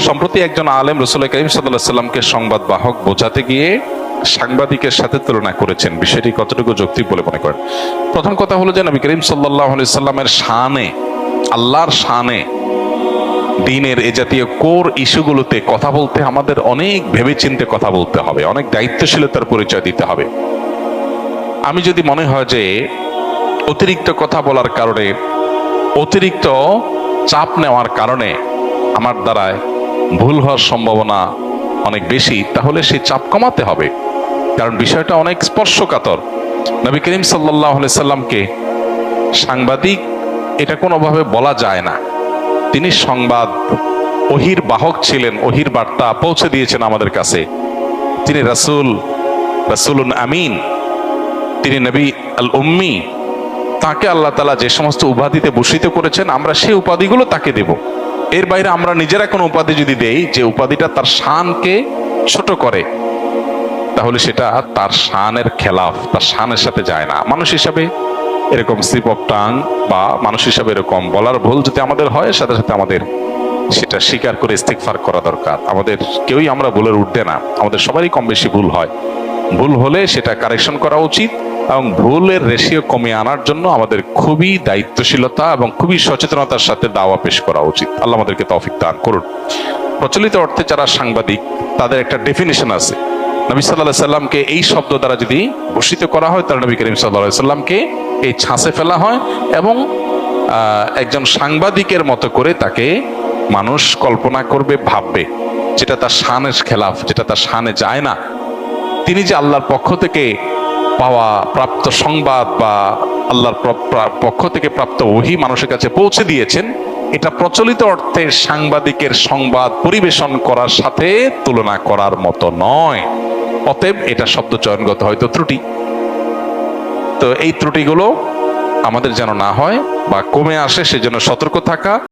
সম্প্রতি একজন আলেম রাসূল করিম সাল্লাল্লাহু আলাইহি সাল্লামকে সংবাদ বাহক বোঝাতে গিয়ে সাংবাদিকের সাথে তুলনা করেছেন। বিষয়টি কতটুকু যৌক্তিক বলে মনে করেন? প্রথম কথা হলো যে নবী করিম সাল্লাল্লাহু আলাইহি সাল্লামের শানে, আল্লাহর শানে, দ্বীনের এ জাতীয় কোর ইস্যুগুলোতে কথা বলতে আমাদের অনেক ভেবেচিন্তে কথা বলতে হবে, অনেক দায়িত্বশীলতার পরিচয় দিতে হবে। আমি যদি মনে হয় যে অতিরিক্ত কথা বলার কারণে, অতিরিক্ত চাপ নেওয়ার কারণে আমার দ্বারায় ভুল হওয়ার সম্ভাবনা অনেক বেশি, তাহলে সেই চাপ কমাতে হবে। কারণ বিষয়টা অনেক স্পর্শকাতর। নবী করিম সাল্লাল্লাহু আলাইহি সাল্লামকে সাংবাদিক এটা কোনোভাবে বলা যায় না। তিনি সংবাদ ওহির বাহক ছিলেন, ওহির বার্তা পৌঁছে দিয়েছেন আমাদের কাছে। তিনি রাসূলুন আমিন, তিনি নবী আল উম্মি। তাকে আল্লাহ তাআলা যে সমস্ত উপাধিতে ভূষিত করেছেন, আমরা সেই উপাধিগুলো তাকে দেব। এর বাইরে আমরা নিজেরা কোনো উপাধি যদি দেই যে উপাধিটা তার শানকে ছোট করে, তাহলে সেটা তার শানের খেলাফ, তার শানের সাথে যায় না। মানুষ হিসাবে এরকম স্লিপ অফ টাং বা মানুষ হিসাবে এরকম বলার ভুল যদি আমাদের হয়, সাথে সাথে আমাদের সেটা স্বীকার করে ইস্তেগফার করা দরকার। আমাদের কেউই আমরা ভুলের ঊর্ধ্বে না, আমাদের সবারই কম বেশি ভুল হয়। ভুল হলে সেটা কারেকশন করা উচিত এবং ভুলের রেশিও কমিয়ে আনার জন্য আমাদের খুবই দায়িত্বশীলতা এবং খুবই সচেতনতার সাথে দাওয়া পেশ করা উচিত। আল্লাহ আমাদেরকে তৌফিক দান করুন। প্রচলিত অর্থে যারা সাংবাদিক, তাদের একটা ডেফিনিশন আছে। নবী সাল্লাল্লাহু আলাইহি সাল্লামকে এই শব্দ দ্বারা যদি ভূষিত করা হয়, তাহলে নবী করিম সাল্লাল্লাহু আলাইহি সাল্লামকে এই ছাঁচে ফেলা হয় এবং একজন সাংবাদিকের মতো করে তাকে মানুষ কল্পনা করবে, ভাববে, যেটা তার শানের খেলাফ, যেটা তার শানে যায় না। তিনি যে আল্লাহর পক্ষ থেকে পাওয়া প্রাপ্ত সংবাদ বা আল্লাহর পক্ষ থেকে প্রাপ্ত ওহী মানুষের কাছে পৌঁছে দিয়েছেন, এটা প্রচলিত অর্থে সাংবাদিকের সংবাদ পরিবেশন করার সাথে তুলনা করার মতো নয়। অতএব এটা শব্দ চয়নগত হয়তো ত্রুটি। তো এই ত্রুটিগুলো আমাদের যেন না হয় বা কমে আসে, সেজন্য সতর্ক থাকা।